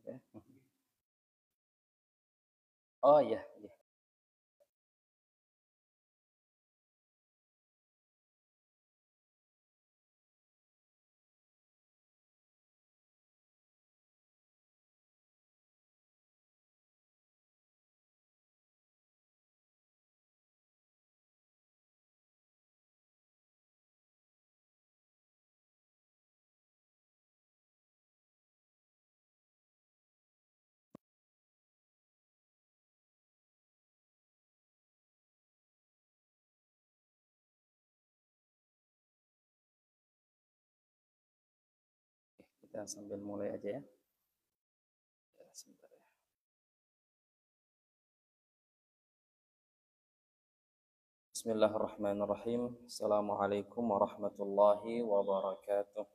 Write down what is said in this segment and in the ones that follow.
Ya. Oh iya, iya. Kita sambil mulai aja ya. Ya, sebentar ya. Bismillahirrahmanirrahim. Assalamualaikum warahmatullahi wabarakatuh.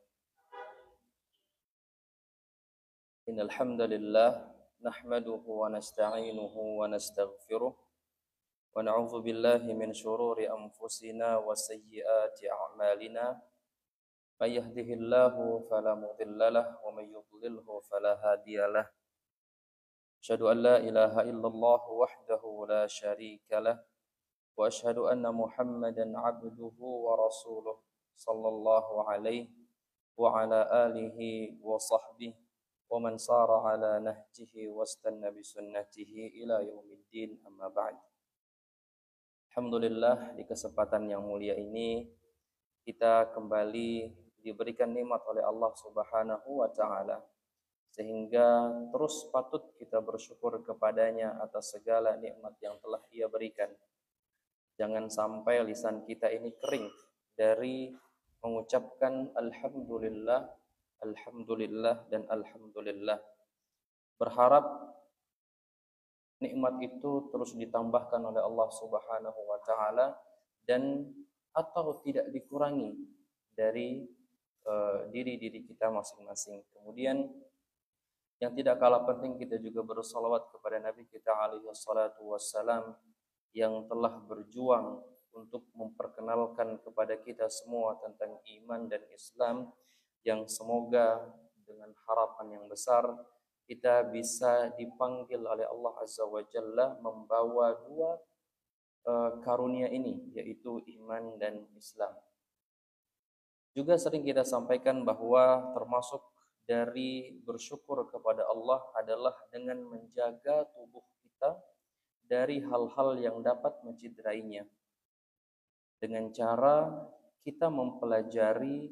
Innal hamdalillah nahmaduhu wa nasta'inuhu wa nastaghfiruh wa na'udzu billahi min shururi anfusina wa sayyiati a'malina. May yahdihillahu fala mudilla lahu wa may yudlilhu fala hadiya lahu. Asyhadu an la ilaha illallah wahdahu la syarika lahu wa asyhadu anna Muhammadan 'abduhu wa rasuluh sallallahu alaihi wa ala alihi wa sahbihi wa man sara ala nahjihi wastanna bi sunnatihi ila yaumiddin, amma ba'd. Alhamdulillah, di kesempatan yang mulia ini kita kembali diberikan nikmat oleh Allah Subhanahu wa taala, sehingga terus patut kita bersyukur kepadanya atas segala nikmat yang telah Ia berikan. Jangan sampai lisan kita ini kering dari mengucapkan alhamdulillah, alhamdulillah dan alhamdulillah. Berharap nikmat itu terus ditambahkan oleh Allah Subhanahu wa taala dan atau tidak dikurangi dari diri-diri kita masing-masing. Kemudian yang tidak kalah penting, kita juga bersalawat kepada Nabi kita alaihi wassalatu wassalam yang telah berjuang untuk memperkenalkan kepada kita semua tentang iman dan Islam, yang semoga dengan harapan yang besar kita bisa dipanggil oleh Allah Azza wa Jalla membawa dua karunia ini, yaitu iman dan Islam. Juga sering kita sampaikan bahwa termasuk dari bersyukur kepada Allah adalah dengan menjaga tubuh kita dari hal-hal yang dapat menciderainya, dengan cara kita mempelajari,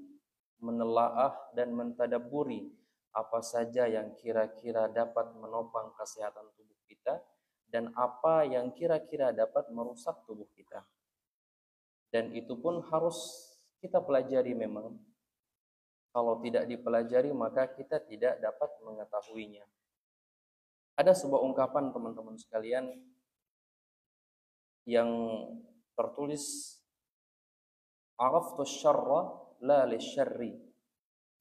menelaah dan mentadabburi apa saja yang kira-kira dapat menopang kesehatan tubuh kita dan apa yang kira-kira dapat merusak tubuh kita. Dan itu pun harus kita pelajari memang. Kalau tidak dipelajari maka kita tidak dapat mengetahuinya. Ada sebuah ungkapan teman-teman sekalian yang tertulis, araftu syarra la lisyarri.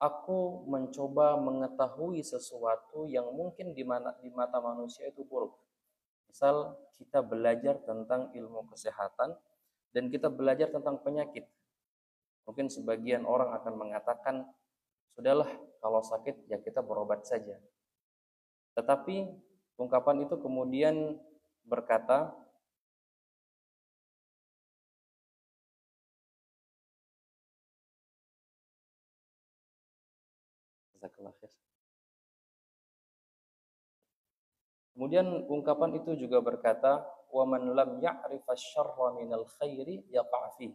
Aku mencoba mengetahui sesuatu yang mungkin di mata manusia itu buruk. Misal kita belajar tentang ilmu kesehatan dan kita belajar tentang penyakit. Mungkin sebagian orang akan mengatakan, sudahlah kalau sakit ya kita berobat saja. Tetapi ungkapan itu kemudian berkata, kemudian ungkapan itu juga berkata, wa man lam ya'rif asy-syarra minal khairi yaqa' fi.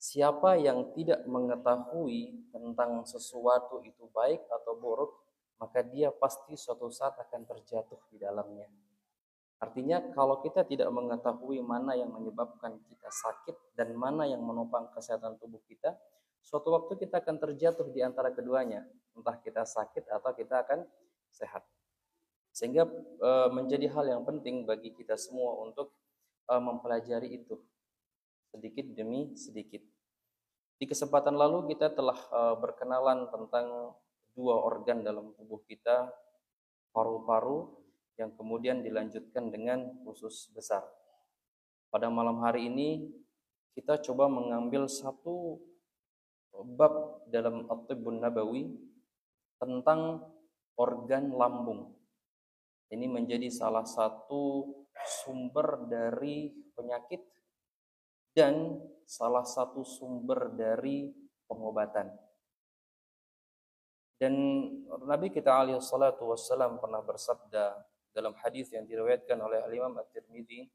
Siapa yang tidak mengetahui tentang sesuatu itu baik atau buruk, maka dia pasti suatu saat akan terjatuh di dalamnya. Artinya kalau kita tidak mengetahui mana yang menyebabkan kita sakit dan mana yang menopang kesehatan tubuh kita, suatu waktu kita akan terjatuh di antara keduanya, entah kita sakit atau kita akan sehat. Sehingga menjadi hal yang penting bagi kita semua untuk mempelajari itu sedikit demi sedikit. Di kesempatan lalu kita telah berkenalan tentang dua organ dalam tubuh kita, paru-paru, yang kemudian dilanjutkan dengan usus besar. Pada malam hari ini kita coba mengambil satu bab dalam At-Tibbun Nabawi tentang organ lambung. Ini menjadi salah satu sumber dari penyakit dan salah satu sumber dari pengobatan. Dan Nabi kita alaihi salatu wassalam pernah bersabda dalam hadis yang diriwayatkan oleh Al-Imam At-Tirmidzi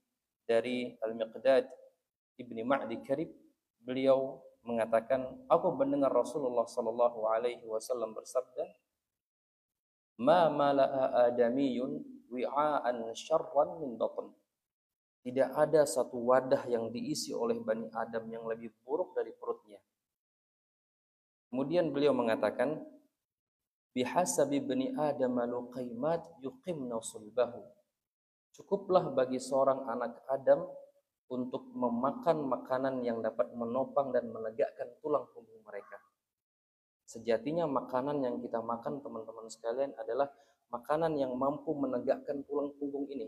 dari Al-Miqdad Ibni Ma'di Karib, beliau mengatakan, aku mendengar Rasulullah sallallahu alaihi wasallam bersabda, ma mala'a adamiyun wi'aan syarran min batn. Tidak ada satu wadah yang diisi oleh Bani Adam yang lebih buruk dari perutnya. Kemudian beliau mengatakan, bihasabi bani Adam luqaimat yuqimna sulbahu. Cukuplah bagi seorang anak Adam untuk memakan makanan yang dapat menopang dan menegakkan tulang punggung mereka. Sejatinya makanan yang kita makan, teman-teman sekalian, adalah makanan yang mampu menegakkan tulang punggung ini.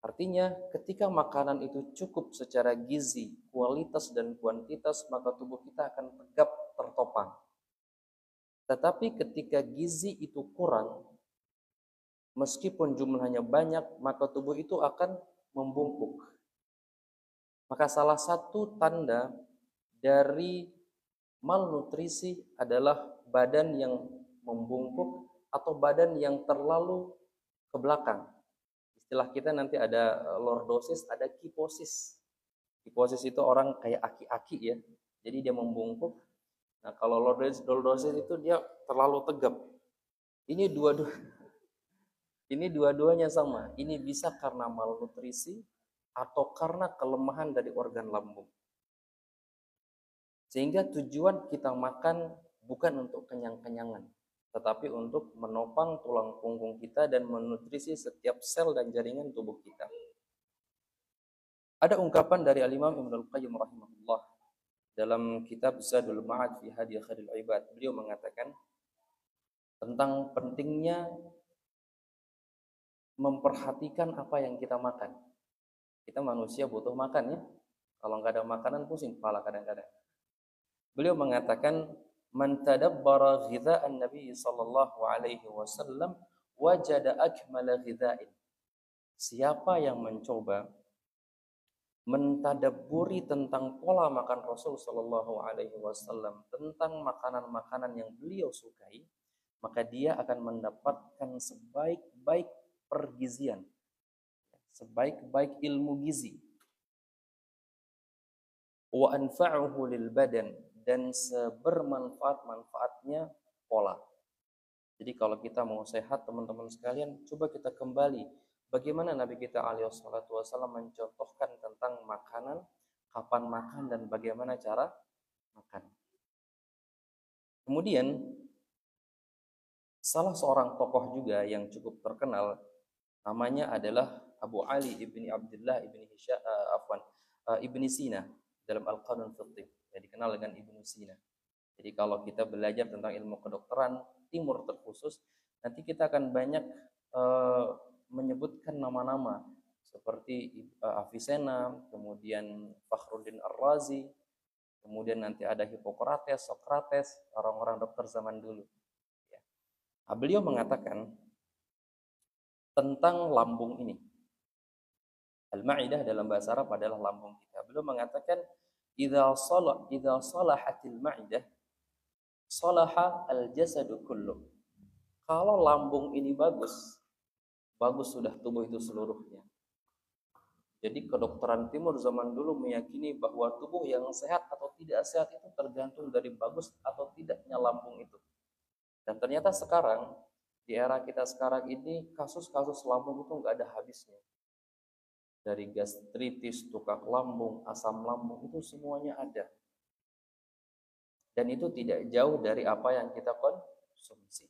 Artinya ketika makanan itu cukup secara gizi, kualitas dan kuantitas, maka tubuh kita akan tegap tertopang. Tetapi ketika gizi itu kurang, meskipun jumlahnya banyak, maka tubuh itu akan membungkuk. Maka salah satu tanda dari malnutrisi adalah badan yang membungkuk atau badan yang terlalu ke belakang. Istilah kita nanti ada lordosis, ada kiposis. Kiposis itu orang kayak aki-aki ya, jadi dia membungkuk. Nah kalau lordosis itu dia terlalu tegap. Ini dua-duanya sama. Ini bisa karena malnutrisi atau karena kelemahan dari organ lambung. Sehingga tujuan kita makan bukan untuk kenyang-kenyangan, tetapi untuk menopang tulang punggung kita dan menutrisi setiap sel dan jaringan tubuh kita. Ada ungkapan dari Al-Imam Ibnu Al-Qayyim rahimahullah dalam kitab Zadul Ma'ad fi Hadi Khairil Ibad. Beliau mengatakan tentang pentingnya memperhatikan apa yang kita makan. Kita manusia butuh makan ya. Kalau nggak ada makanan pusing kepala kadang-kadang. Beliau mengatakan, man tadabbara ghidha'an Nabi sallallahu alaihi wasallam wajada akmala ghidha'in. Siapa yang mencoba mentadabburi tentang pola makan Rasul sallallahu alaihi wasallam, tentang makanan-makanan yang beliau sukai, maka dia akan mendapatkan sebaik-baik pergizian, sebaik-baik ilmu gizi. Wa anfa'uhu lil badan, dan sebermanfaat-manfaatnya pola. Jadi kalau kita mau sehat, teman-teman sekalian, coba kita kembali bagaimana Nabi kita alaihi salatu wasallam mencontohkan tentang makanan, kapan makan dan bagaimana cara makan. Kemudian salah seorang tokoh juga yang cukup terkenal, namanya adalah Abu Ali ibni Abdullah ibni Sina dalam Al-Qanun Fiqh, yang dikenal dengan Ibnu Sina. Jadi kalau kita belajar tentang ilmu kedokteran timur terkhusus, nanti kita akan banyak menyebutkan nama-nama seperti Avicenna, kemudian Fakhruddin Ar-Razi, kemudian nanti ada Hippocrates, Socrates, orang-orang dokter zaman dulu. Nah, beliau mengatakan tentang lambung ini. Al-Ma'idah dalam bahasa Arab adalah lambung kita. Beliau mengatakan, idza salahatil ma'idah salaha al-jasadu kullu. Kalau lambung ini bagus sudah tubuh itu seluruhnya. Jadi kedokteran timur zaman dulu meyakini bahwa tubuh yang sehat atau tidak sehat itu tergantung dari bagus atau tidaknya lambung itu. Dan ternyata sekarang, di era kita sekarang ini, kasus-kasus lambung itu nggak ada habisnya. Dari gastritis, tukak lambung, asam lambung, itu semuanya ada. Dan itu tidak jauh dari apa yang kita konsumsi.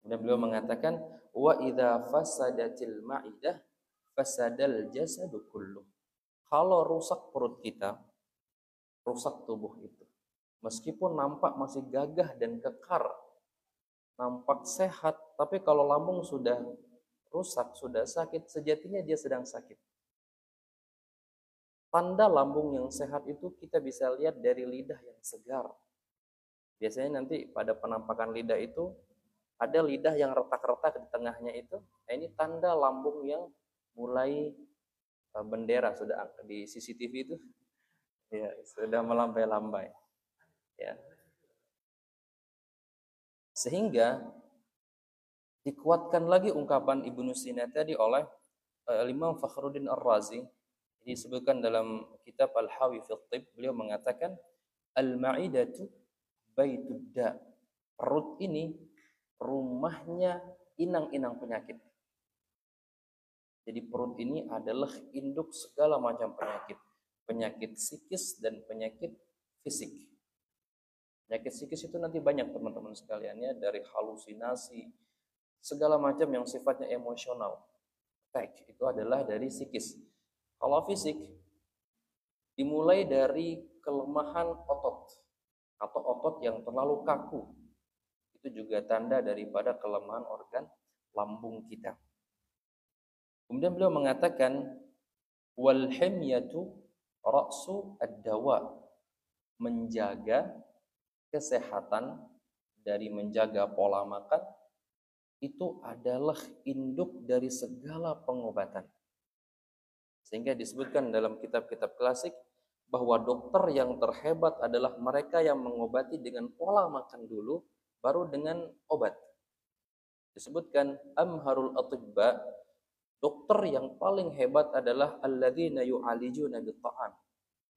Kemudian beliau mengatakan, wa idza fasadatil ma'idah fasadal jasadu kullu. Kalau rusak perut kita, rusak tubuh itu. Meskipun nampak masih gagah dan kekar, nampak sehat, tapi kalau lambung sudah rusak, sudah sakit, sejatinya dia sedang sakit. Tanda lambung yang sehat itu kita bisa lihat dari lidah yang segar. Biasanya nanti pada penampakan lidah itu ada lidah yang retak-retak di tengahnya itu, nah ini tanda lambung yang mulai bendera sudah di CCTV itu ya sudah melambai-lambai ya. Sehingga dikuatkan lagi ungkapan Ibnu Sina tadi oleh Imam Fakhruddin Ar-Razi, disebutkan dalam kitab Al-Hawi fi Thib, beliau mengatakan al-ma'idatu baitud da, perut ini rumahnya inang-inang penyakit. Jadi perut ini adalah induk segala macam penyakit, penyakit psikis dan penyakit fisik. Penyakit psikis itu nanti banyak teman-teman sekalian ya, dari halusinasi, segala macam yang sifatnya emosional. Itu adalah dari psikis. Kalau fisik, dimulai dari kelemahan otot atau otot yang terlalu kaku. Itu juga tanda daripada kelemahan organ lambung kita. Kemudian beliau mengatakan wal himyatu ra'su ad-dawa, menjaga kesehatan dari menjaga pola makan itu adalah induk dari segala pengobatan. Sehingga disebutkan dalam kitab-kitab klasik bahwa dokter yang terhebat adalah mereka yang mengobati dengan pola makan dulu, baru dengan obat. Disebutkan amharul atibba, dokter yang paling hebat adalah alladzina yu'alijuna bit-ta'am.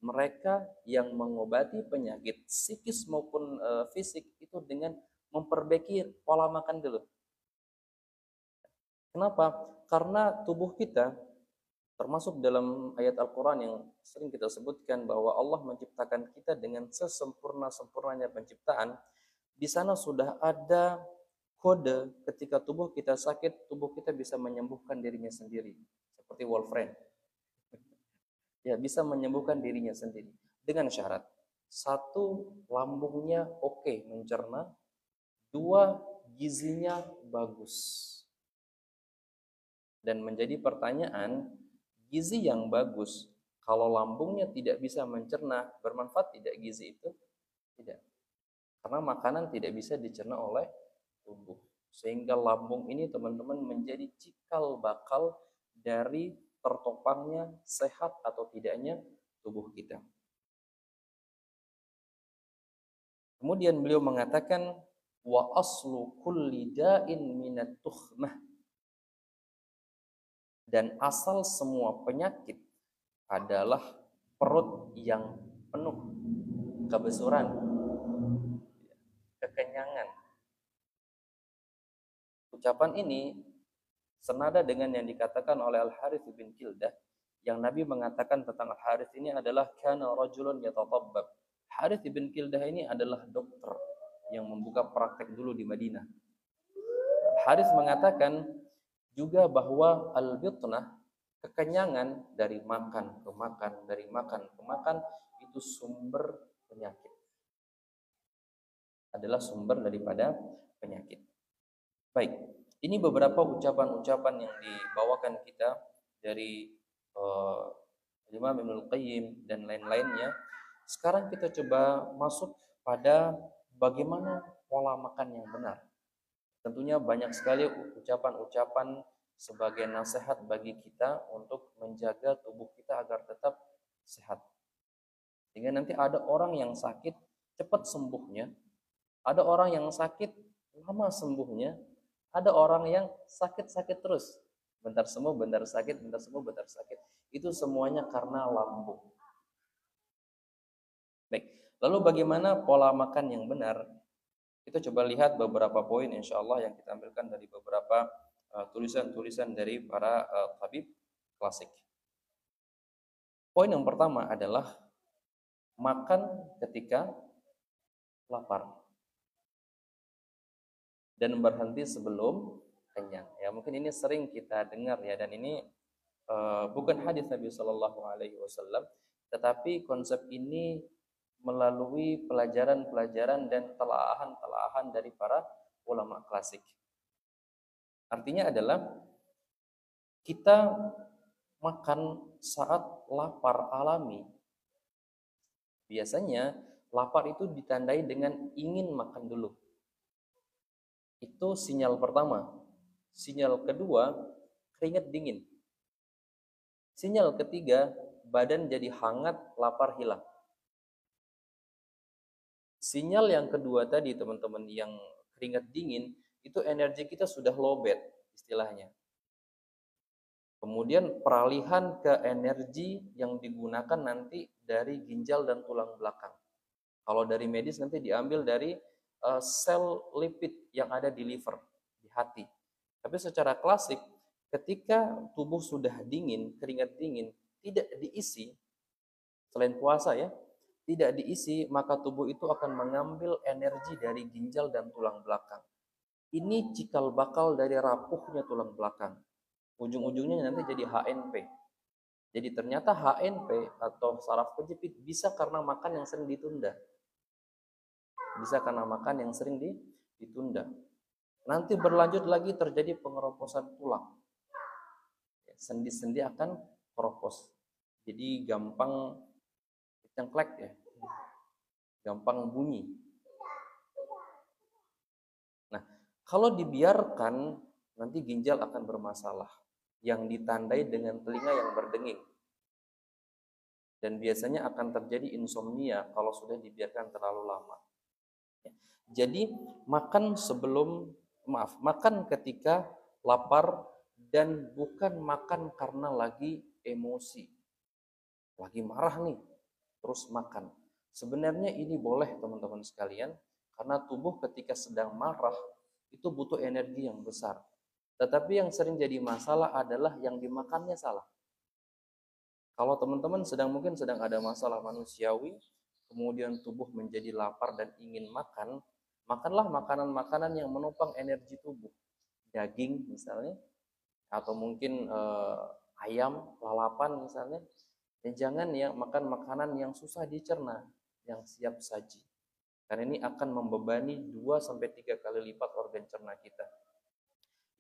Mereka yang mengobati penyakit psikis maupun fisik itu dengan memperbaiki pola makan dulu. Kenapa? Karena tubuh kita, termasuk dalam ayat Al-Quran yang sering kita sebutkan bahwa Allah menciptakan kita dengan sesempurna-sempurnanya penciptaan, di sana sudah ada kode ketika tubuh kita sakit, tubuh kita bisa menyembuhkan dirinya sendiri. Seperti Wolfram. Ya, bisa menyembuhkan dirinya sendiri. Dengan syarat. 1, lambungnya oke mencerna. 2, gizinya bagus. Dan menjadi pertanyaan, gizi yang bagus, kalau lambungnya tidak bisa mencerna, bermanfaat tidak gizi itu? Tidak. Karena makanan tidak bisa dicerna oleh tubuh. Sehingga lambung ini teman-teman menjadi cikal bakal dari tertopangnya sehat atau tidaknya tubuh kita. Kemudian beliau mengatakan wa aslu kulli da'in minat tukhmah, dan asal semua penyakit adalah perut yang penuh kebesuran, kekenyangan. Ucapan ini senada dengan yang dikatakan oleh Al-Harith bin Kildah, yang Nabi mengatakan tentang Al-Harith ini adalah kana rajulun yatatabbab. Harith bin Kildah ini adalah dokter yang membuka praktek dulu di Madinah. Harith mengatakan juga bahwa al-bitnah, kekenyangan dari makan ke makan, dari makan ke makan, itu sumber penyakit. Adalah sumber daripada penyakit. Baik, ini beberapa ucapan-ucapan yang dibawakan kita dari Imam Ibnul Qayyim dan lain-lainnya. Sekarang kita coba masuk pada bagaimana pola makan yang benar. Tentunya banyak sekali ucapan-ucapan sebagai nasihat bagi kita untuk menjaga tubuh kita agar tetap sehat. Sehingga nanti ada orang yang sakit cepat sembuhnya, ada orang yang sakit lama sembuhnya, ada orang yang sakit-sakit terus. Bentar sembuh, bentar sakit, bentar sembuh, bentar sakit. Itu semuanya karena lambung. Baik, lalu bagaimana pola makan yang benar? Kita coba lihat beberapa poin insya Allah yang kita ambilkan dari beberapa tulisan-tulisan dari para tabib klasik. Poin yang pertama adalah makan ketika lapar dan berhenti sebelum kenyang. Ya, mungkin ini sering kita dengar ya, dan ini bukan hadis Nabi Shallallahu Alaihi Wasallam, tetapi konsep ini melalui pelajaran-pelajaran dan telaahan-telaahan dari para ulama klasik. Artinya adalah kita makan saat lapar alami. Biasanya lapar itu ditandai dengan ingin makan dulu. Itu sinyal pertama. Sinyal kedua, keringat dingin. Sinyal ketiga, badan jadi hangat, lapar hilang. Sinyal yang kedua tadi teman-teman, yang keringat dingin, itu energi kita sudah lowbat istilahnya. Kemudian peralihan ke energi yang digunakan nanti dari ginjal dan tulang belakang. Kalau dari medis nanti diambil dari sel lipid yang ada di liver, di hati. Tapi secara klasik, ketika tubuh sudah dingin, keringat dingin, tidak diisi, selain puasa ya, tidak diisi, maka tubuh itu akan mengambil energi dari ginjal dan tulang belakang. Ini cikal bakal dari rapuhnya tulang belakang. Ujung-ujungnya nanti jadi HNP. Jadi ternyata HNP atau saraf kejepit bisa karena makan yang sering ditunda. Bisa karena makan yang sering ditunda. Nanti berlanjut lagi terjadi pengeroposan tulang. Sendi-sendi akan keropos. Jadi gampang cengklek ya. Gampang bunyi. Nah, kalau dibiarkan nanti ginjal akan bermasalah yang ditandai dengan telinga yang berdenging. Dan biasanya akan terjadi insomnia kalau sudah dibiarkan terlalu lama. Jadi makan ketika lapar dan bukan makan karena lagi emosi. Lagi marah nih, terus makan. Sebenarnya ini boleh teman-teman sekalian, karena tubuh ketika sedang marah itu butuh energi yang besar. Tetapi yang sering jadi masalah adalah yang dimakannya salah. Kalau teman-teman mungkin sedang ada masalah manusiawi, kemudian tubuh menjadi lapar dan ingin makan, makanlah makanan-makanan yang menopang energi tubuh. Daging misalnya, atau mungkin ayam, lalapan misalnya. Dan jangan ya makan makanan yang susah dicerna, yang siap saji. Karena ini akan membebani 2-3 kali lipat organ cerna kita.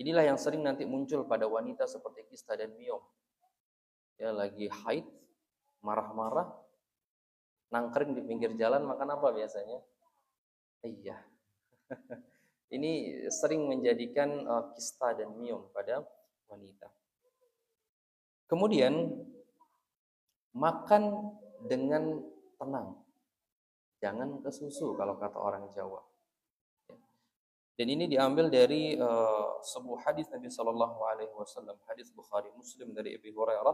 Inilah yang sering nanti muncul pada wanita seperti kista dan miom. Ya lagi haid, marah-marah, nangkring di pinggir jalan, makan apa biasanya? Iya. Ini sering menjadikan kista dan miom pada wanita. Kemudian makan dengan tenang. Jangan kesusu kalau kata orang Jawa. Dan ini diambil dari sebuah hadis Nabi Shallallahu Alaihi Wasallam, hadis Bukhari Muslim dari Abi Hurairah.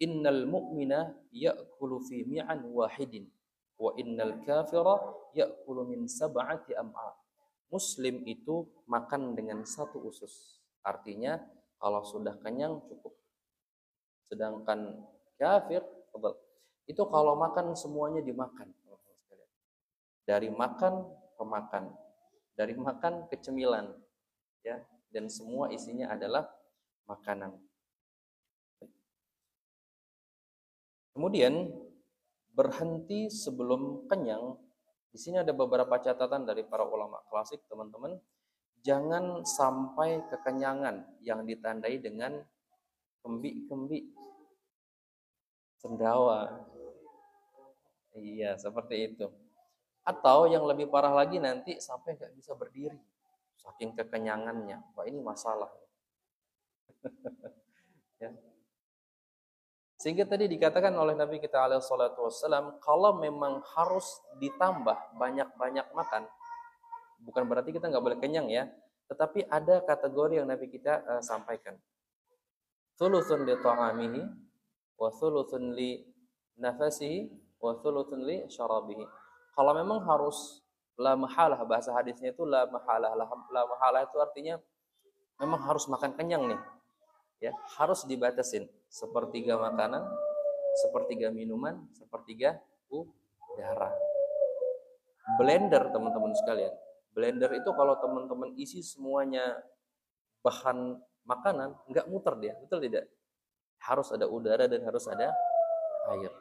Innal mu'mina ya'kulu fi mi'an wahidin wa innal kafira ya'kulu min sab'ati am'a. Muslim itu makan dengan satu usus. Artinya kalau sudah kenyang cukup. Sedangkan kafir itu kalau makan semuanya dimakan. Dari makan ke makan, dari makan ke cemilan, ya, dan semua isinya adalah makanan. Kemudian berhenti sebelum kenyang. Di sini ada beberapa catatan dari para ulama klasik, teman-teman. Jangan sampai kekenyangan yang ditandai dengan kembi-kembi, cendawa. Iya, seperti itu. Atau yang lebih parah lagi nanti sampai nggak bisa berdiri, saking kekenyangannya. Wah, ini masalah. Ya. Sehingga tadi dikatakan oleh Nabi kita alaihi salatu wassalam, kalau memang harus ditambah banyak-banyak makan, bukan berarti kita nggak boleh kenyang ya, tetapi ada kategori yang Nabi kita sampaikan. Thuluthun li ta'amihi, wa thuluthun li nafasihi, wa thuluthun li syarabihi. Kalau memang harus la mahalah, bahasa hadisnya itu la mahalah. La mahalah itu artinya memang harus makan kenyang nih. Ya, harus dibatasin. Sepertiga makanan, sepertiga minuman, sepertiga udara. Blender teman-teman sekalian. Blender itu kalau teman-teman isi semuanya bahan makanan, nggak muter dia, betul tidak? Harus ada udara dan harus ada air.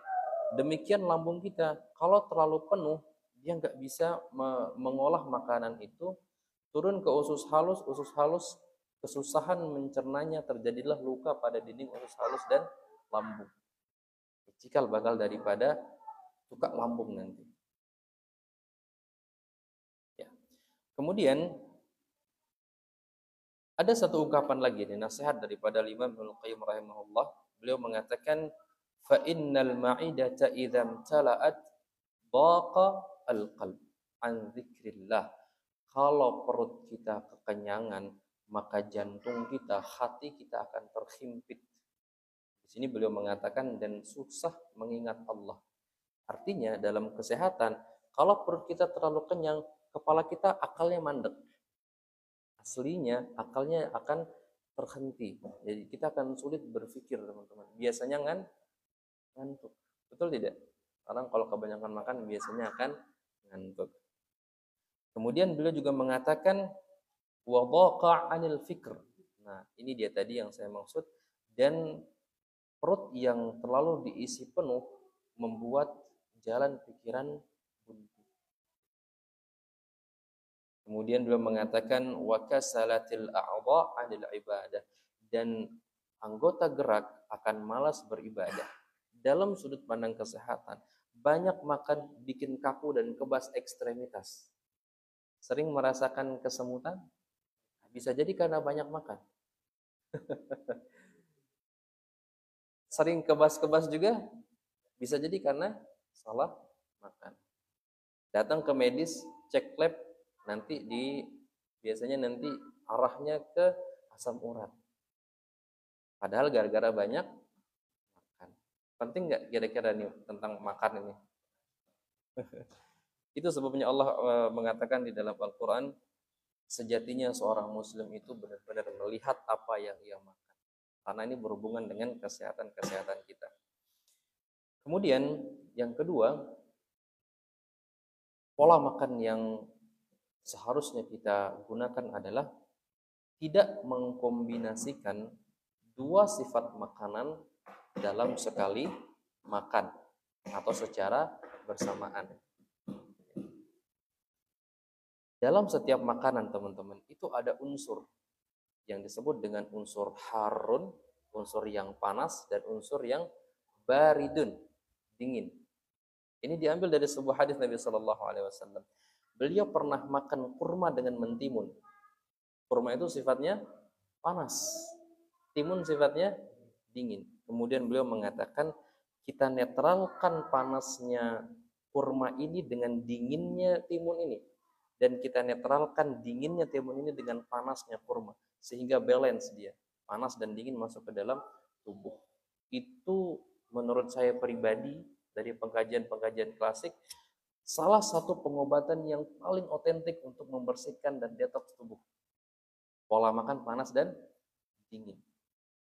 Demikian lambung kita, kalau terlalu penuh, dia nggak bisa mengolah makanan itu, turun ke usus halus kesusahan mencernanya, terjadilah luka pada dinding usus halus dan lambung. Cikal bakal daripada luka lambung nanti. Ya. Kemudian Ada satu ungkapan lagi nih, nasihat daripada Imam Ibnu Qayyim rahimahullah. Beliau mengatakan, fa innal ma'idata idza imtala'at dhaqa al-qalb an dzikrillah. Kalau perut kita kekenyangan, maka jantung kita, hati kita akan terhimpit. Di sini beliau mengatakan dan susah mengingat Allah. Artinya dalam kesehatan, kalau perut kita terlalu kenyang, kepala kita akalnya mandek. Aslinya akalnya akan terhenti. Jadi kita akan sulit berpikir, teman-teman. Biasanya ngantuk. Betul tidak? Orang kalau kebanyakan makan biasanya akan ngantuk. Kemudian beliau juga mengatakan wa dhaqa 'anil fikr. Nah, ini dia tadi yang saya maksud, dan perut yang terlalu diisi penuh membuat jalan pikiran buntu. Kemudian beliau mengatakan wa kasalatil a'dha 'anil ibadah, dan anggota gerak akan malas beribadah. Dalam sudut pandang kesehatan, banyak makan bikin kaku dan kebas ekstremitas. Sering merasakan kesemutan? Bisa jadi karena banyak makan. Sering kebas-kebas juga? Bisa jadi karena salah makan. Datang ke medis, cek lab, biasanya nanti arahnya ke asam urat. Padahal gara-gara banyak makan. Penting nggak kira-kira nih tentang makan ini? Itu sebabnya Allah mengatakan di dalam Al-Quran, sejatinya seorang muslim itu benar-benar melihat apa yang ia makan. Karena ini berhubungan dengan kesehatan kita. Kemudian yang kedua, pola makan yang seharusnya kita gunakan adalah tidak mengkombinasikan dua sifat makanan dalam sekali makan atau secara bersamaan. Dalam setiap makanan, teman-teman, itu ada unsur yang disebut dengan unsur harun, unsur yang panas, dan unsur yang baridun, dingin. Ini diambil dari sebuah hadis Nabi Shallallahu Alaihi Wasallam. Beliau pernah makan kurma dengan mentimun. Kurma itu sifatnya panas, timun sifatnya dingin. Kemudian beliau mengatakan, kita netralkan panasnya kurma ini dengan dinginnya timun ini, dan kita netralkan dinginnya timun ini dengan panasnya kurma, sehingga balance dia, panas dan dingin masuk ke dalam tubuh. Itu menurut saya pribadi, dari pengkajian klasik, salah satu pengobatan yang paling otentik untuk membersihkan dan detoks tubuh. Pola makan panas dan dingin.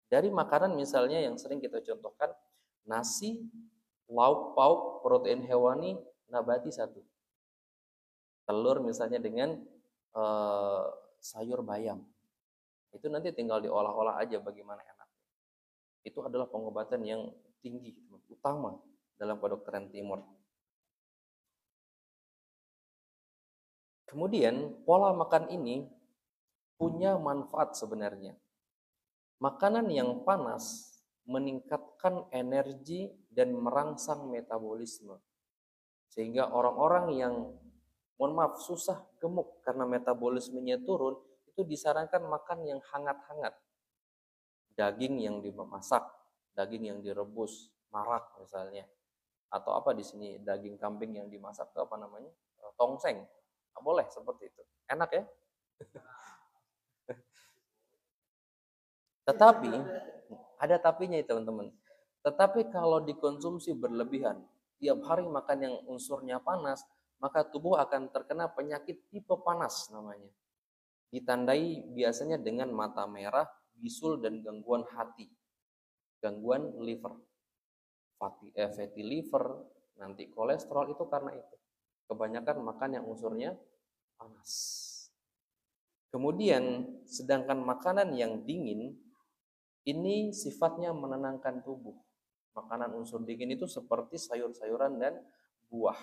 Dari makanan misalnya yang sering kita contohkan, nasi, lauk pauk, protein hewani, nabati satu. Telur misalnya dengan sayur bayam. Itu nanti tinggal diolah-olah aja bagaimana enaknya. Itu adalah pengobatan yang tinggi, utama dalam kedokteran timur. Kemudian pola makan ini punya manfaat sebenarnya. Makanan yang panas meningkatkan energi dan merangsang metabolisme. Sehingga orang-orang yang, mohon maaf, susah gemuk karena metabolismenya turun, itu disarankan makan yang hangat-hangat. Daging yang dimasak, daging yang direbus, marak misalnya. Atau apa di sini, daging kambing yang dimasak itu apa namanya? Tongseng. Nah, boleh seperti itu. Enak ya? Tetapi ada tapinya ya, teman-teman. Tetapi kalau dikonsumsi berlebihan, tiap hari makan yang unsurnya panas, maka tubuh akan terkena penyakit tipe panas namanya. Ditandai biasanya dengan mata merah, bisul, dan gangguan hati. Gangguan liver. Fatty liver, nanti kolesterol, itu karena itu. Kebanyakan makan yang unsurnya panas. Kemudian sedangkan makanan yang dingin ini sifatnya menenangkan tubuh. Makanan unsur dingin itu seperti sayur-sayuran dan buah.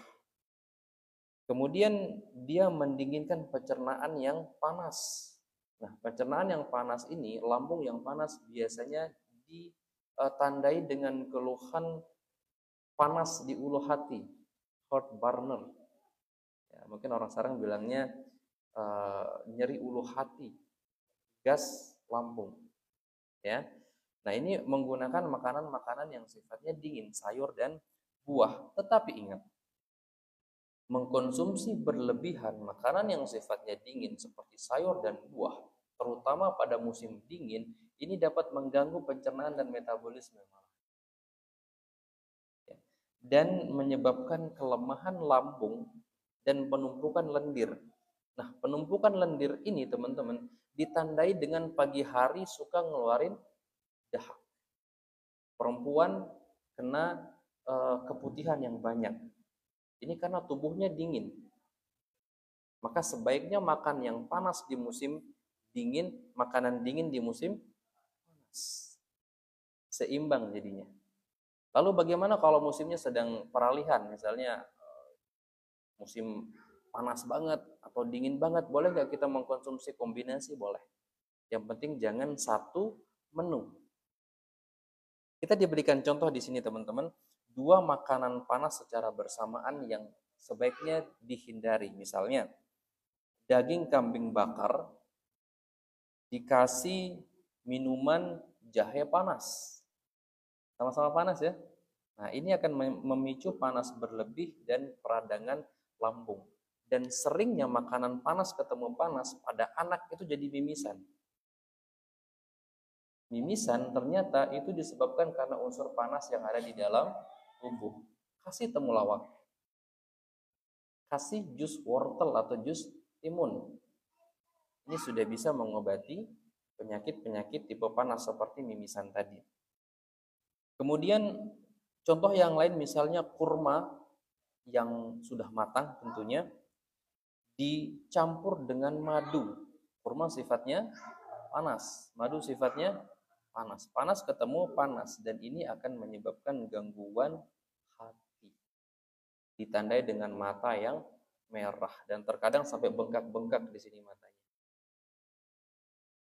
Kemudian dia mendinginkan pencernaan yang panas. Nah, pencernaan yang panas ini, lambung yang panas biasanya ditandai dengan keluhan panas di ulu hati, heart burner. Ya, mungkin orang sekarang bilangnya nyeri ulu hati. gas lambung, ya. Nah, ini menggunakan makanan-makanan yang sifatnya dingin, sayur dan buah. Tetapi ingat, mengkonsumsi berlebihan makanan yang sifatnya dingin seperti sayur dan buah, terutama pada musim dingin, ini dapat mengganggu pencernaan dan metabolisme dan menyebabkan kelemahan lambung dan penumpukan lendir. Nah, penumpukan lendir ini teman-teman ditandai dengan pagi hari suka ngeluarin dahak. Perempuan kena keputihan yang banyak. Ini karena tubuhnya dingin. Maka sebaiknya makan yang panas di musim dingin, makanan dingin di musim panas. Seimbang jadinya. Lalu bagaimana kalau musimnya sedang peralihan, misalnya musim panas banget atau dingin banget, boleh nggak kita mengkonsumsi kombinasi? Boleh. Yang penting jangan satu menu. Kita diberikan contoh di sini teman-teman, dua makanan panas secara bersamaan yang sebaiknya dihindari. Misalnya, daging kambing bakar dikasih minuman jahe panas. Sama-sama panas ya. Nah, ini akan memicu panas berlebih dan peradangan lambung. Dan seringnya makanan panas ketemu panas pada anak itu jadi mimisan. Mimisan ternyata itu disebabkan karena unsur panas yang ada di dalam tubuh. Kasih temulawak. Kasih jus wortel atau jus timun. Ini sudah bisa mengobati penyakit-penyakit tipe panas seperti mimisan tadi. Kemudian contoh yang lain misalnya kurma yang sudah matang tentunya dicampur dengan madu. Kurma sifatnya panas, madu sifatnya panas. Panas ketemu panas dan ini akan menyebabkan gangguan hati. Ditandai dengan mata yang merah dan terkadang sampai bengkak-bengkak di sini matanya.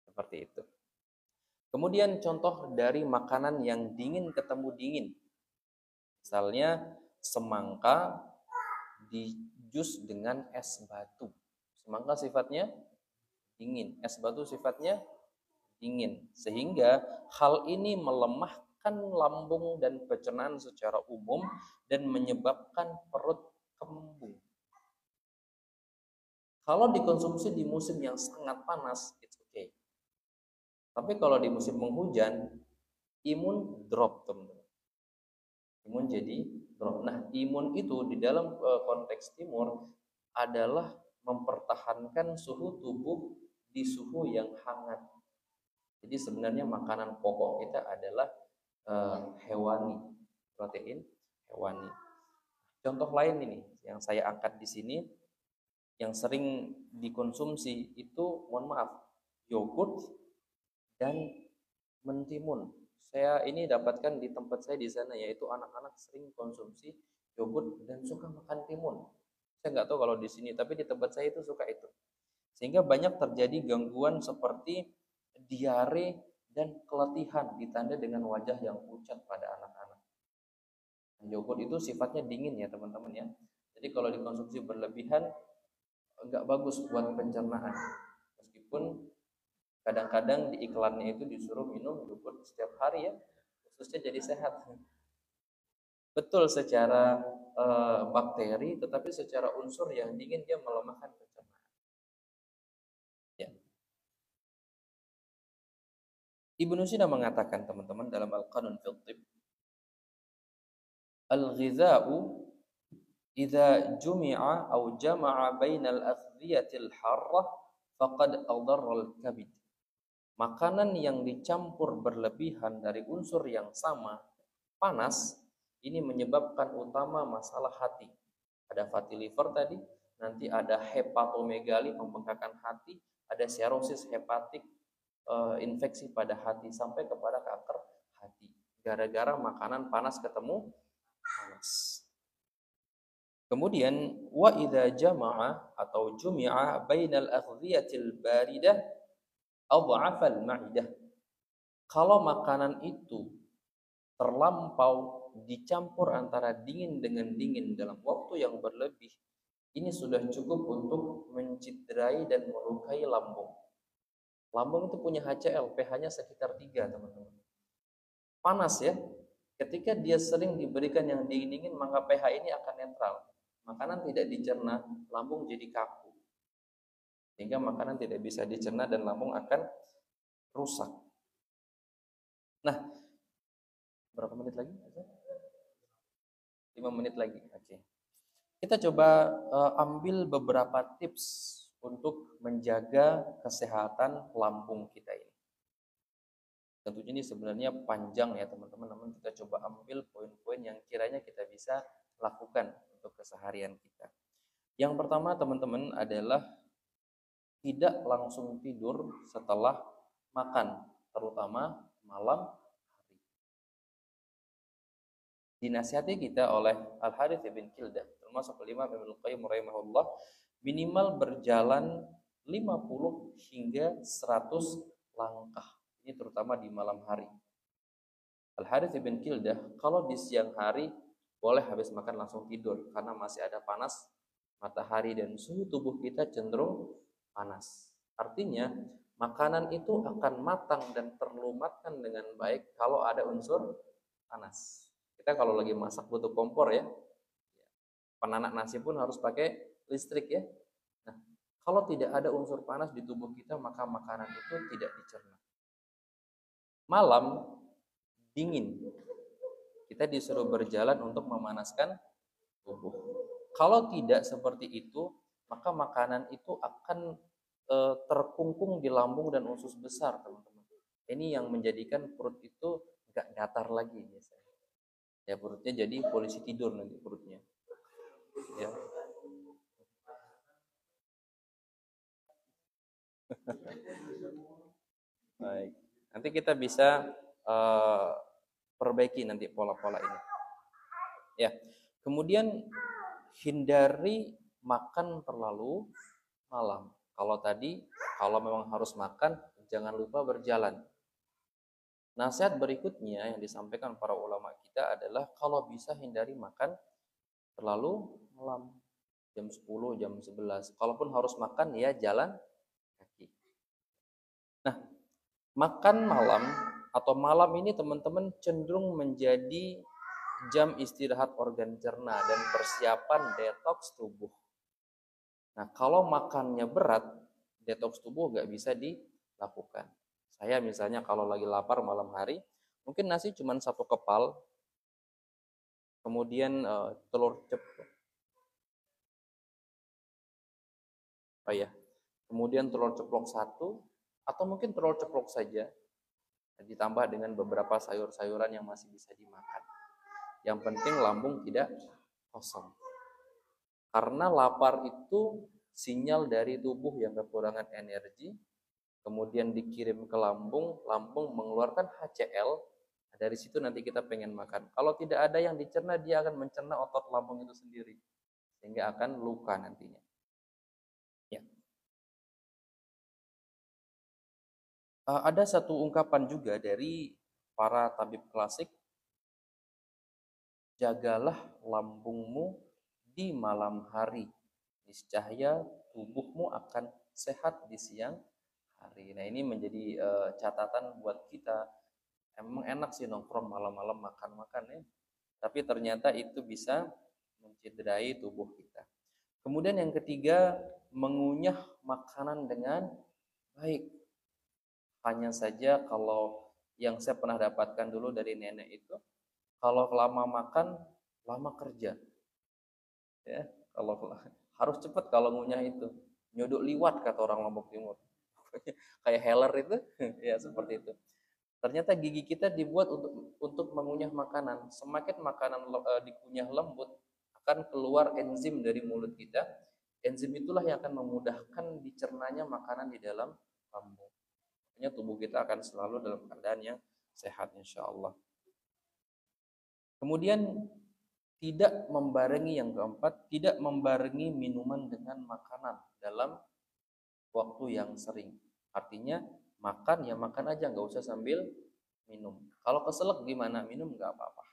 Seperti itu. Kemudian contoh dari makanan yang dingin ketemu dingin. Misalnya semangka di jus dengan es batu. Semangka sifatnya dingin, es batu sifatnya dingin. Sehingga hal ini melemahkan lambung dan pencernaan secara umum dan menyebabkan perut kembung. Kalau dikonsumsi di musim yang sangat panas, it's okay. Tapi kalau di musim penghujan, imun drop, teman-teman. Imun jadi drop. Nah, imun itu di dalam konteks timur adalah mempertahankan suhu tubuh di suhu yang hangat. Jadi sebenarnya makanan pokok kita adalah hewani, protein hewani. Contoh lain ini yang saya angkat di sini yang sering dikonsumsi itu, mohon maaf, yogurt dan mentimun. Saya ini dapatkan di tempat saya di sana, yaitu anak-anak sering konsumsi yogurt dan suka makan timun. Saya nggak tahu kalau di sini, tapi di tempat saya itu suka itu. Sehingga banyak terjadi gangguan seperti diare dan keletihan ditandai dengan wajah yang pucat pada anak-anak. Yogurt itu sifatnya dingin ya teman-teman ya. Jadi kalau dikonsumsi berlebihan nggak bagus buat pencernaan. Meskipun kadang-kadang di iklannya itu disuruh minum yogurt setiap hari ya, khususnya jadi sehat. Betul secara bakteri, tetapi secara unsur yang dingin dia melemahkan pencernaan. Ya. Ibnu Sina mengatakan teman-teman dalam Al-Qanun fil Tib, al-ghidha'u idza jumi'a aw jama'a bainal aghdhiyatil harrah faqad adarra al-kabid. Makanan yang dicampur berlebihan dari unsur yang sama, panas, ini menyebabkan utama masalah hati. Ada fatty liver tadi, nanti ada hepatomegali, pembengkakan hati, ada serosis hepatik, infeksi pada hati, sampai kepada kanker hati. Gara-gara makanan panas ketemu panas. Kemudian wa idza jama'a atau jumi'a bainal aghdhiyatil baridah adhafal ma'idah. Kalau makanan itu terlampau dicampur antara dingin dengan dingin dalam waktu yang berlebih, ini sudah cukup untuk mencederai dan melukai lambung. Lambung itu punya HCl, pH-nya sekitar 3, teman-teman. Panas ya. Ketika dia sering diberikan yang dingin-dingin, maka pH ini akan netral. Makanan tidak dicerna, lambung jadi kaku. Sehingga makanan tidak bisa dicerna dan lambung akan rusak. Nah, berapa menit lagi? 5 menit lagi. Oke. Kita coba ambil beberapa tips untuk menjaga kesehatan lambung kita ini. Tentunya ini sebenarnya panjang ya teman-teman, namun kita coba ambil poin-poin yang kiranya kita bisa lakukan untuk keseharian kita. Yang pertama teman-teman adalah tidak langsung tidur setelah makan, terutama malam hari. Dinasihati kita oleh Al-Harits bin Kildah, termasuk Imam Ibnu Qayyim rahimahullah, minimal berjalan 50 hingga 100 langkah. Ini terutama di malam hari. Al-Harits bin Kildah, kalau di siang hari boleh habis makan langsung tidur karena masih ada panas matahari dan suhu tubuh kita cenderung panas. Artinya makanan itu akan matang dan terlumatkan dengan baik kalau ada unsur panas. Kita kalau lagi masak butuh kompor ya. Penanak nasi pun harus pakai listrik ya. Nah, kalau tidak ada unsur panas di tubuh kita, maka makanan itu tidak dicerna. Malam dingin, kita disuruh berjalan untuk memanaskan tubuh. Kalau tidak seperti itu, maka makanan itu akan terkungkung di lambung dan usus besar, teman-teman. Ini yang menjadikan perut itu nggak datar lagi biasanya. Ya, perutnya jadi polisi tidur nanti perutnya. Ya. Baik. Nanti kita bisa perbaiki nanti pola-pola ini. Ya. Kemudian hindari makan terlalu malam. Kalau memang harus makan, jangan lupa berjalan. Nasihat berikutnya yang disampaikan para ulama kita adalah kalau bisa hindari makan terlalu malam, jam 10, jam 11. Kalaupun harus makan ya jalan kaki. Nah, makan malam atau malam ini teman-teman cenderung menjadi jam istirahat organ cerna dan persiapan detoks tubuh. Nah, kalau makannya berat, detoks tubuh nggak bisa dilakukan. Saya misalnya kalau lagi lapar malam hari, mungkin nasi cuma 1 kepal, kemudian telur ceplok. Oh ya, kemudian telur ceplok 1, atau mungkin telur ceplok saja, ditambah dengan beberapa sayur-sayuran yang masih bisa dimakan. Yang penting lambung tidak kosong. Karena lapar itu sinyal dari tubuh yang kekurangan energi, kemudian dikirim ke lambung, lambung mengeluarkan HCl, dari situ nanti kita pengen makan. Kalau tidak ada yang dicerna, dia akan mencerna otot lambung itu sendiri, sehingga akan luka nantinya. Ya. Ada satu ungkapan juga dari para tabib klasik, jagalah lambungmu di malam hari, niscaya tubuhmu akan sehat di siang hari. Nah, ini menjadi catatan buat kita. Emang enak sih nongkrong malam-malam makan-makan ya, tapi ternyata itu bisa mencederai tubuh kita. Kemudian yang ketiga, mengunyah makanan dengan baik. Hanya saja kalau yang saya pernah dapatkan dulu dari nenek itu, kalau lama makan, lama kerja. Ya, kalau harus cepat kalau ngunyah itu. Nyodok liwat kata orang Lombok Timur. Kayak heller itu, ya seperti itu. Ternyata gigi kita dibuat untuk mengunyah makanan. Semakin makanan dikunyah lembut, akan keluar enzim dari mulut kita. Enzim itulah yang akan memudahkan dicernanya makanan di dalam lambung. Makanya tubuh kita akan selalu dalam keadaan yang sehat insya Allah. Kemudian tidak membarengi, yang keempat, tidak membarengi minuman dengan makanan dalam waktu yang sering. Artinya makan ya makan aja, nggak usah sambil minum. Kalau keselak gimana? Minum nggak apa-apa.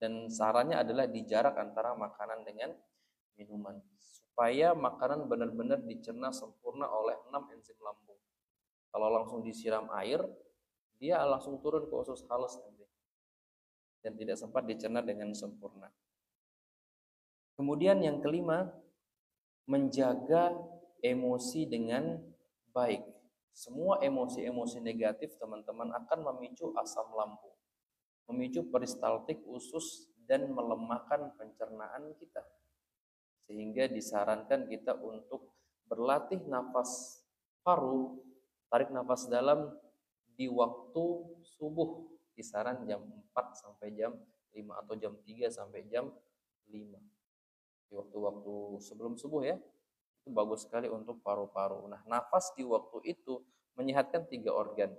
Dan sarannya adalah dijarak antara makanan dengan minuman supaya makanan benar-benar dicerna sempurna oleh 6 enzim lambung. Kalau langsung disiram air, dia langsung turun ke usus halus nanti dan tidak sempat dicerna dengan sempurna. Kemudian yang kelima, menjaga emosi dengan baik. Semua emosi-emosi negatif teman-teman akan memicu asam lambung, memicu peristaltik usus dan melemahkan pencernaan kita. Sehingga disarankan kita untuk berlatih nafas paru, tarik nafas dalam di waktu subuh, kisaran jam 4 sampai jam 5 atau jam 3 sampai jam 5. Di waktu-waktu sebelum subuh ya. Itu bagus sekali untuk paru-paru. Nah, nafas di waktu itu menyehatkan 3 organ.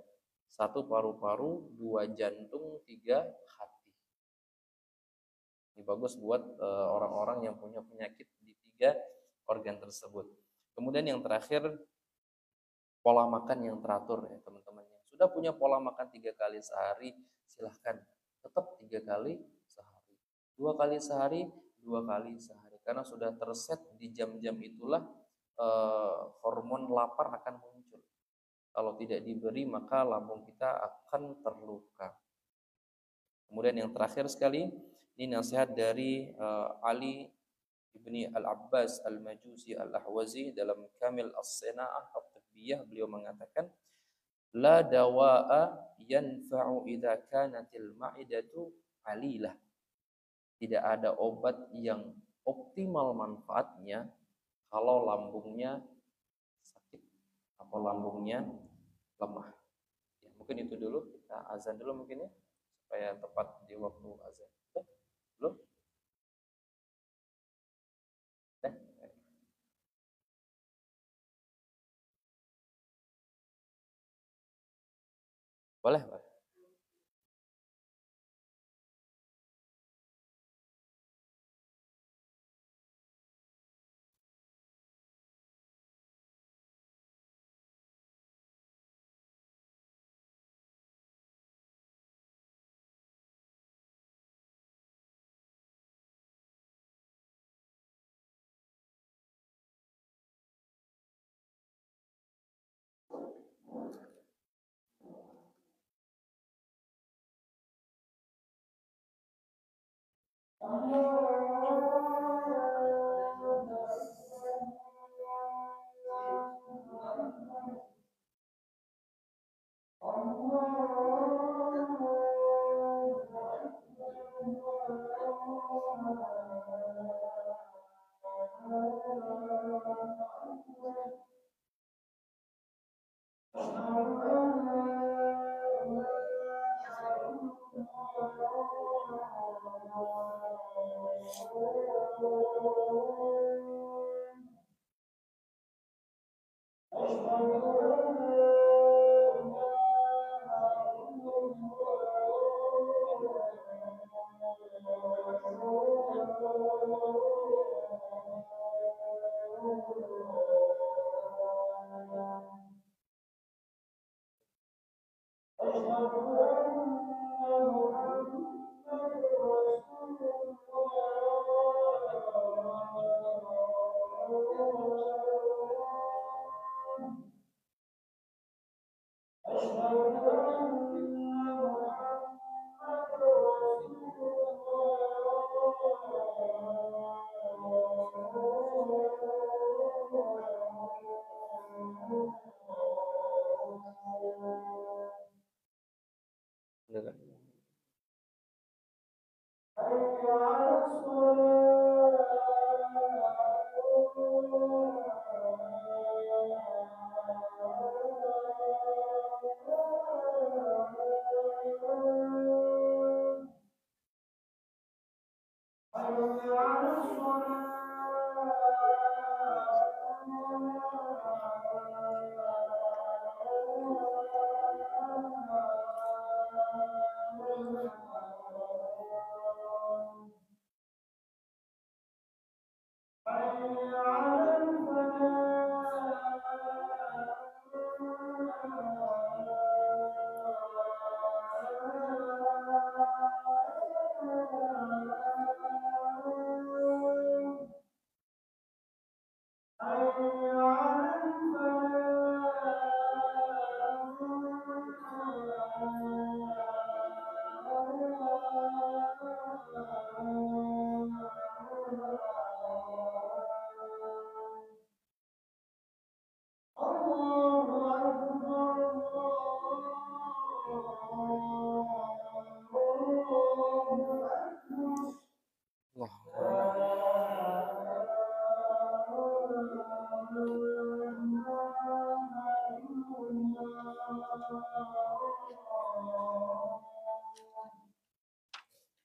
1 paru-paru, 2 jantung, 3 hati. Ini bagus buat orang-orang yang punya penyakit di 3 organ tersebut. Kemudian yang terakhir, pola makan yang teratur ya teman-teman. Sudah punya pola makan 3 kali sehari, silahkan tetap 3 kali sehari. 2 kali sehari, 2 kali sehari. Karena sudah terset di jam-jam itulah hormon lapar akan muncul. Kalau tidak diberi maka lambung kita akan terluka. Kemudian yang terakhir sekali, ini nasihat dari Ali ibni Al-Abbas Al-Majusi Al-Ahwazi dalam Kamil As-Sina'ah At-Tibbiyah. Beliau mengatakan, la dawa'a yanfa'u idza kanatil ma'idatu alilah. Tidak ada obat yang optimal manfaatnya kalau lambungnya sakit atau lambungnya lemah. Ya, mungkin itu dulu, kita azan dulu mungkin ya, supaya tepat di waktu azan. Belum? Boleh, boleh.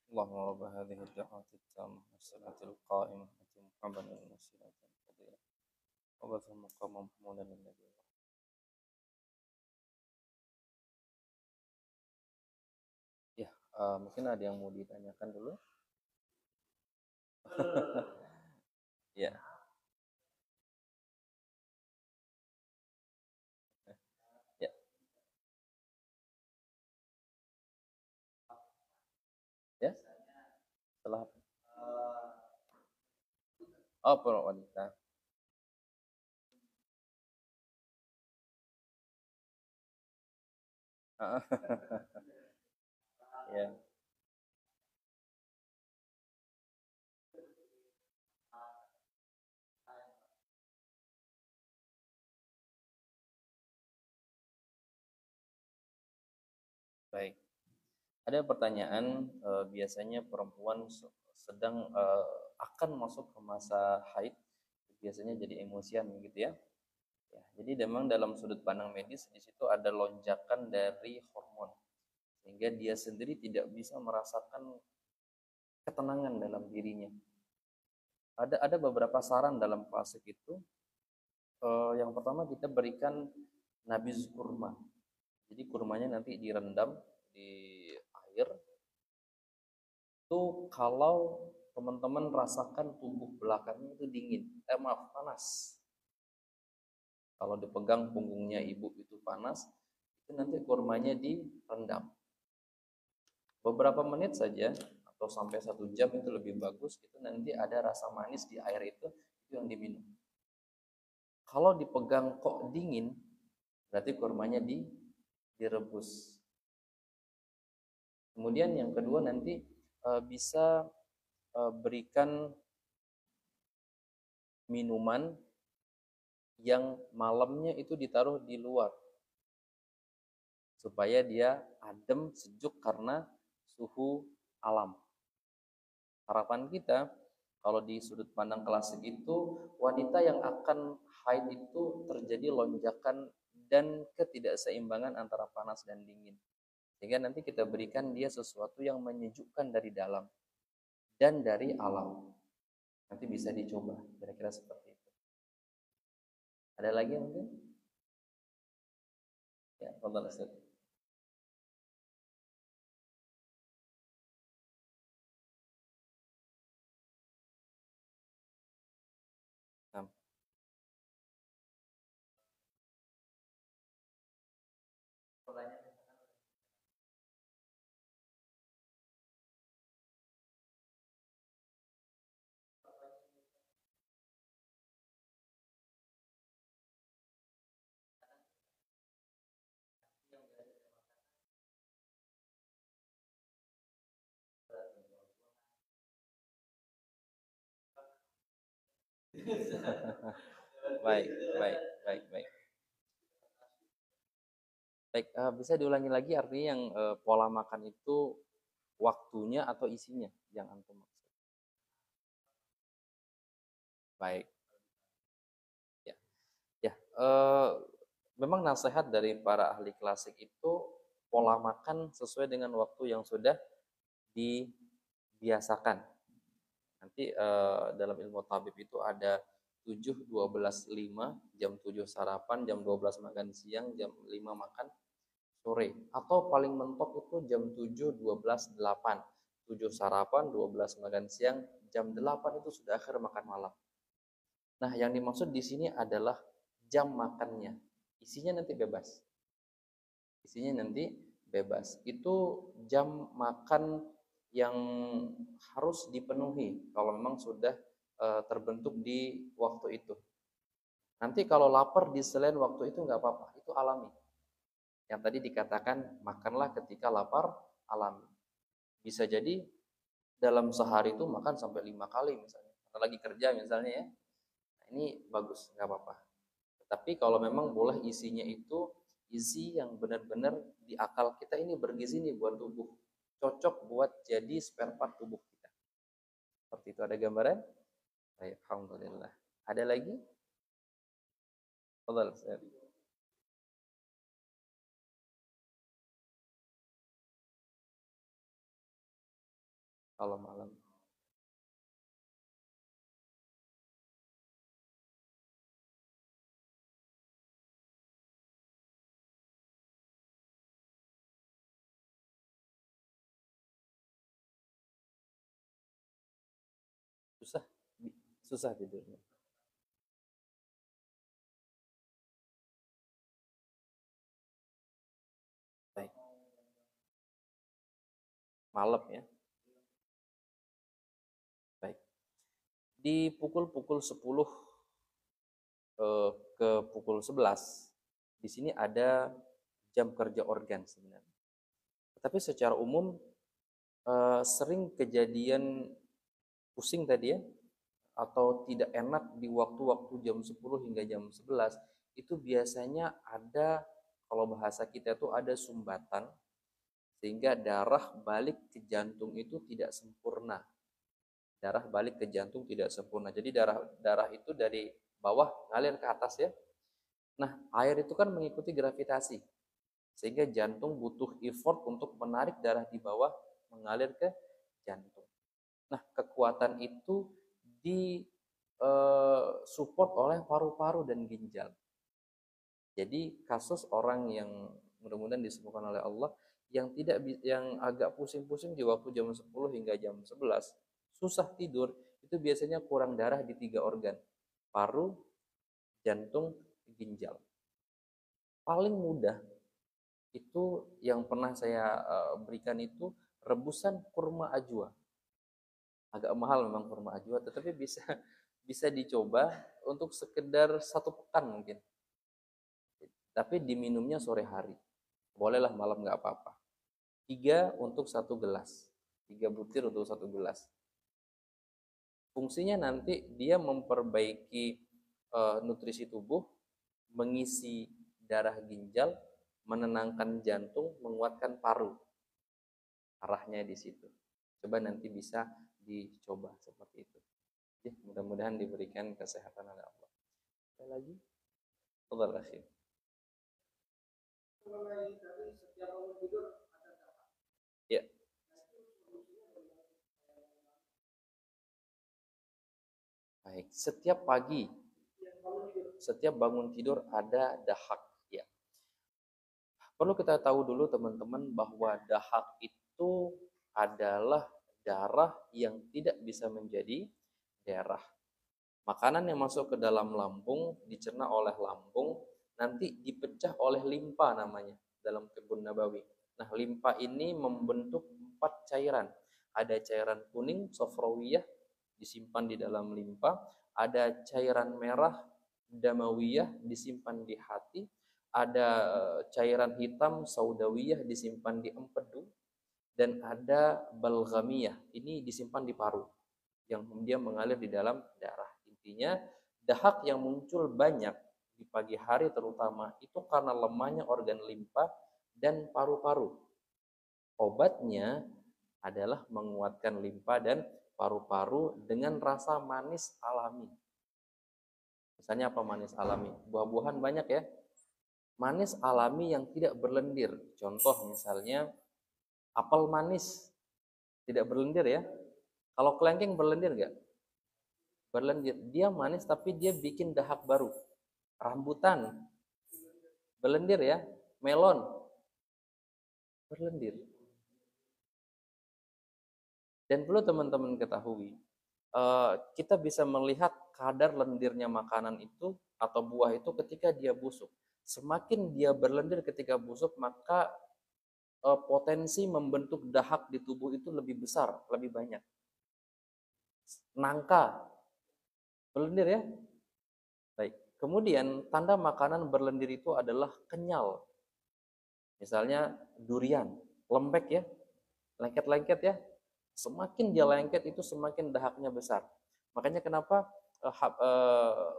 اللهم رب هذه الدعوة التامة والصلاة القائمة آت محمدا الوسيلة والفضيلة وبعثه مقاما محمودا الذي ya, mungkin ada yang mau ditanyakan dulu. Ya, ya, ya. Setelah para wanita. Ya, baik. Ada pertanyaan, biasanya perempuan sedang akan masuk ke masa haid, biasanya jadi emosian gitu ya. Ya, jadi memang dalam sudut pandang medis di situ ada lonjakan dari hormon sehingga dia sendiri tidak bisa merasakan ketenangan dalam dirinya. Ada beberapa saran dalam fase itu. Yang pertama kita berikan nabiz kurma. Jadi kurmanya nanti direndam di air. Itu kalau teman-teman rasakan tubuh belakangnya itu dingin, maaf panas. Kalau dipegang punggungnya ibu itu panas, itu nanti kurmanya direndam. Beberapa menit saja atau sampai 1 jam itu lebih bagus. Itu nanti ada rasa manis di air itu yang diminum. Kalau dipegang kok dingin, berarti kurmanya direbus. Kemudian yang kedua nanti bisa berikan minuman yang malamnya itu ditaruh di luar supaya dia adem sejuk karena suhu alam. Harapan kita kalau di sudut pandang klasik itu wanita yang akan haid itu terjadi lonjakan dan ketidakseimbangan antara panas dan dingin. Sehingga nanti kita berikan dia sesuatu yang menyejukkan dari dalam dan dari alam. Nanti bisa dicoba, kira-kira seperti itu. Ada lagi mungkin? Ya, tonton Ustaz. Nah. Baik, baik, baik, baik. Baik, bisa diulangi lagi artinya yang pola makan itu waktunya atau isinya yang antum maksud? Baik, ya, ya. Memang nasihat dari para ahli klasik itu pola makan sesuai dengan waktu yang sudah dibiasakan. Nanti dalam ilmu tabib itu ada 7, 12, 5, jam 7 sarapan, jam 12 makan siang, jam 5 makan sore. Atau paling mentok itu jam 7, 12, 8. 7 sarapan, 12 makan siang, jam 8 itu sudah akhir makan malam. Nah, yang dimaksud di sini adalah jam makannya. Isinya nanti bebas. Isinya nanti bebas. Itu jam makan yang harus dipenuhi kalau memang sudah terbentuk di waktu itu. Nanti kalau lapar di selain waktu itu nggak apa-apa, itu alami. Yang tadi dikatakan makanlah ketika lapar, alami. Bisa jadi dalam sehari itu makan sampai 5 kali misalnya. Atau lagi kerja misalnya ya. Nah, ini bagus, nggak apa-apa. Tapi kalau memang boleh isinya itu gizi yang benar-benar di akal kita ini bergizi nih buat tubuh, cocok buat jadi spare part tubuh kita. Seperti itu, ada gambaran? Baik, alhamdulillah. Ada lagi? Fadhal, Ustaz. Kalau malam susah, susah tidurnya. Baik, malam ya. Baik. Di pukul-pukul 10 ke pukul 11, di sini ada jam kerja organ sebenarnya. Tapi secara umum sering kejadian pusing tadi ya, atau tidak enak di waktu-waktu jam 10 hingga jam 11, itu biasanya ada, kalau bahasa kita itu ada sumbatan, sehingga darah balik ke jantung itu tidak sempurna. Darah balik ke jantung tidak sempurna. Jadi darah itu dari bawah ngalir ke atas ya. Nah, air itu kan mengikuti gravitasi, sehingga jantung butuh effort untuk menarik darah di bawah mengalir ke jantung. Nah, kekuatan itu di support oleh paru-paru dan ginjal. Jadi kasus orang yang mudah-mudahan disembuhkan oleh Allah yang agak pusing-pusing di waktu jam 10 hingga jam 11, susah tidur, itu biasanya kurang darah di 3 organ. Paru, jantung, ginjal. Paling mudah itu yang pernah saya berikan itu rebusan kurma ajwa. Agak mahal memang kurma ajwa, tetapi bisa bisa dicoba untuk sekedar 1 pekan mungkin. Tapi diminumnya sore hari. Bolehlah malam nggak apa-apa. 3 untuk 1 gelas. 3 butir untuk 1 gelas. Fungsinya nanti dia memperbaiki nutrisi tubuh, mengisi darah ginjal, menenangkan jantung, menguatkan paru. Arahnya di situ. Coba nanti bisa dicoba seperti itu. Ya, mudah-mudahan diberikan kesehatan oleh Allah. Ada lagi? Fadhal akhi. Ya, baik. Setiap bangun tidur ada dahak. Ya. Perlu kita tahu dulu teman-teman bahwa dahak itu adalah darah yang tidak bisa menjadi darah. Makanan yang masuk ke dalam lambung dicerna oleh lambung, nanti dipecah oleh limpa namanya dalam Tibbun Nabawi. Nah, limpa ini membentuk 4 cairan. Ada cairan kuning sofrawiyah disimpan di dalam limpa, ada cairan merah damawiyah disimpan di hati, ada cairan hitam saudawiyah disimpan di empedu, dan ada balghamiyah ini disimpan di paru yang kemudian mengalir di dalam darah. Intinya dahak yang muncul banyak di pagi hari terutama itu karena lemahnya organ limpa dan paru-paru. Obatnya adalah menguatkan limpa dan paru-paru dengan rasa manis alami. Misalnya apa manis alami? Buah-buahan banyak ya. Manis alami yang tidak berlendir. Contoh misalnya apel manis tidak berlendir ya. Kalau kelengkeng berlendir nggak? Berlendir. Dia manis tapi dia bikin dahak baru. Rambutan berlendir ya. Melon berlendir. Dan perlu teman-teman ketahui, kita bisa melihat kadar lendirnya makanan itu atau buah itu ketika dia busuk. Semakin dia berlendir ketika busuk, maka potensi membentuk dahak di tubuh itu lebih besar, lebih banyak. Nangka berlendir ya. Baik. Kemudian tanda makanan berlendir itu adalah kenyal. Misalnya durian, lembek ya, lengket-lengket ya. Semakin dia lengket itu semakin dahaknya besar. Makanya kenapa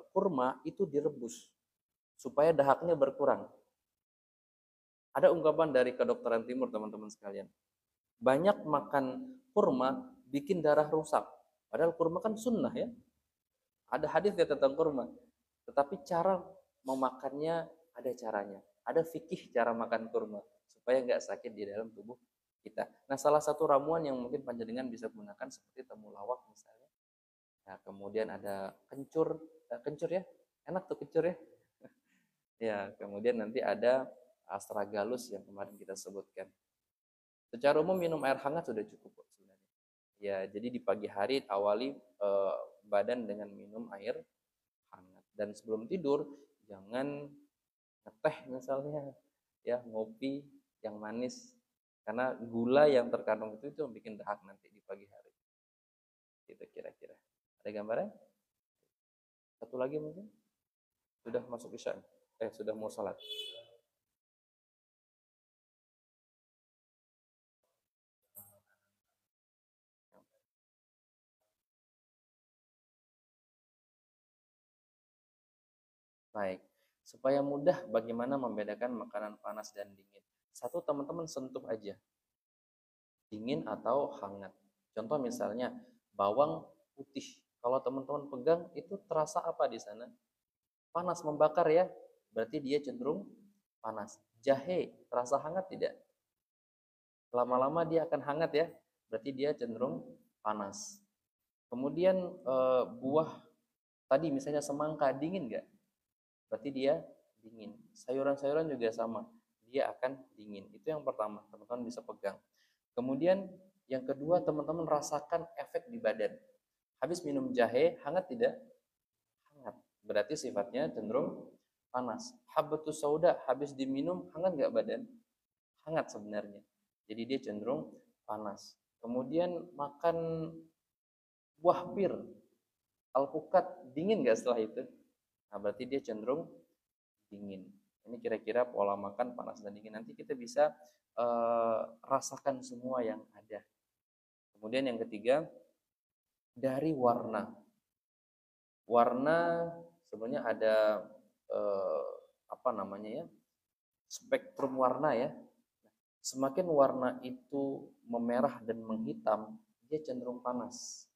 kurma itu direbus supaya dahaknya berkurang. Ada ungkapan dari kedokteran timur teman-teman sekalian. Banyak makan kurma bikin darah rusak. Padahal kurma kan sunnah ya. Ada hadis ya tentang kurma. Tetapi cara memakannya ada caranya. Ada fikih cara makan kurma supaya nggak sakit di dalam tubuh kita. Nah, salah satu ramuan yang mungkin panjenengan bisa gunakan seperti temulawak misalnya. Nah, kemudian ada kencur, kencur ya, enak tuh kencur ya. Ya, kemudian nanti ada astragalus yang kemarin kita sebutkan. Secara umum minum air hangat sudah cukup sebenarnya. Ya, jadi di pagi hari awali badan dengan minum air hangat. Dan sebelum tidur jangan ngeteh misalnya, ya ngopi yang manis karena gula yang terkandung itu bikin dahak nanti di pagi hari. Gitu kira-kira. Ada gambaran? Satu lagi mungkin? Sudah masuk isya? Sudah mau salat. Baik. Supaya mudah bagaimana membedakan makanan panas dan dingin. Satu, teman-teman sentuh aja. Dingin atau hangat. Contoh misalnya bawang putih. Kalau teman-teman pegang itu terasa apa di sana? Panas, membakar ya. Berarti dia cenderung panas. Jahe terasa hangat tidak? Lama-lama dia akan hangat ya. Berarti dia cenderung panas. Kemudian buah tadi misalnya semangka dingin nggak? Berarti dia dingin. Sayuran-sayuran juga sama, dia akan dingin. Itu yang pertama, teman-teman bisa pegang. Kemudian yang kedua, teman-teman rasakan efek di badan. Habis minum jahe, hangat tidak? Hangat. Berarti sifatnya cenderung panas. Habbatus sauda, habis diminum, hangat nggak badan? Hangat sebenarnya. Jadi dia cenderung panas. Kemudian makan buah pir, alpukat, dingin nggak setelah itu? Nah, berarti dia cenderung dingin. Ini kira-kira pola makan panas dan dingin. Nanti kita bisa rasakan semua yang ada. Kemudian yang ketiga, dari warna. Warna sebenarnya ada apa namanya ya? Spektrum warna ya. Semakin warna itu memerah dan menghitam, dia cenderung panas.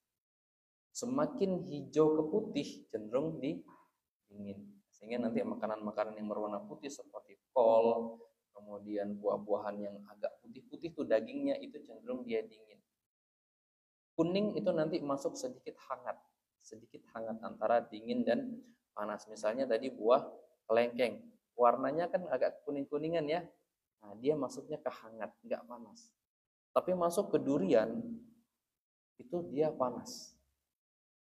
Semakin hijau ke putih, cenderung dingin. Sehingga nanti makanan-makanan yang berwarna putih seperti kol, kemudian buah-buahan yang agak putih-putih tuh dagingnya itu cenderung dia dingin. Kuning itu nanti masuk sedikit hangat antara dingin dan panas. Misalnya tadi buah kelengkeng, warnanya kan agak kuning-kuningan ya. Nah, dia masuknya ke hangat, nggak panas. Tapi masuk ke durian, itu dia panas.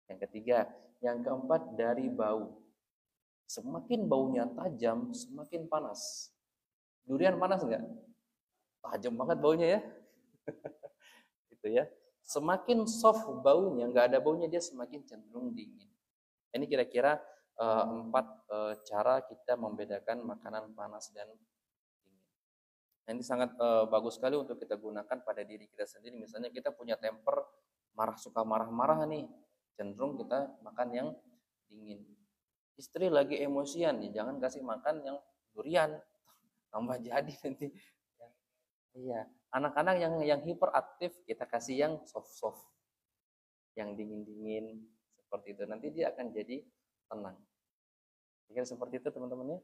Yang ketiga, yang keempat dari bau. Semakin baunya tajam, semakin panas. Durian panas nggak? Tajam banget baunya ya. Gitu ya. Semakin soft baunya, nggak ada baunya, dia semakin cenderung dingin. Ini kira-kira empat cara kita membedakan makanan panas dan dingin. Nah, ini sangat bagus sekali untuk kita gunakan pada diri kita sendiri. Misalnya kita punya temper suka marah-marah nih, cenderung kita makan yang dingin. Istri lagi emosian nih, jangan kasih makan yang durian, tambah jadi nanti. Iya, anak-anak yang hiperaktif kita kasih yang soft-soft, yang dingin-dingin seperti itu. Nanti dia akan jadi tenang. Kira seperti itu teman-teman ya.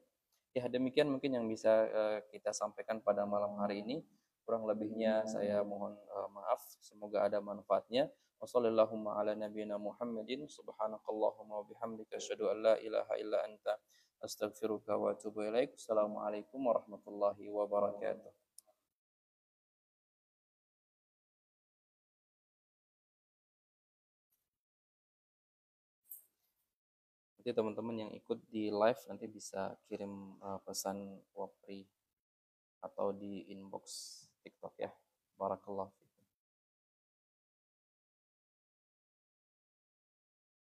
Ya demikian mungkin yang bisa kita sampaikan pada malam hari ini. Kurang lebihnya saya mohon maaf. Semoga ada manfaatnya. Wassalamualaikum ala nabiyina Muhammadin subhanakallahumma wa bihamdika asyhadu an la ilaha illa anta astaghfiruka wa atubu ilaik. Assalamualaikum warahmatullahi wabarakatuh. Nanti teman-teman yang ikut di live nanti bisa kirim pesan wapri atau di inbox TikTok ya. Barakallah.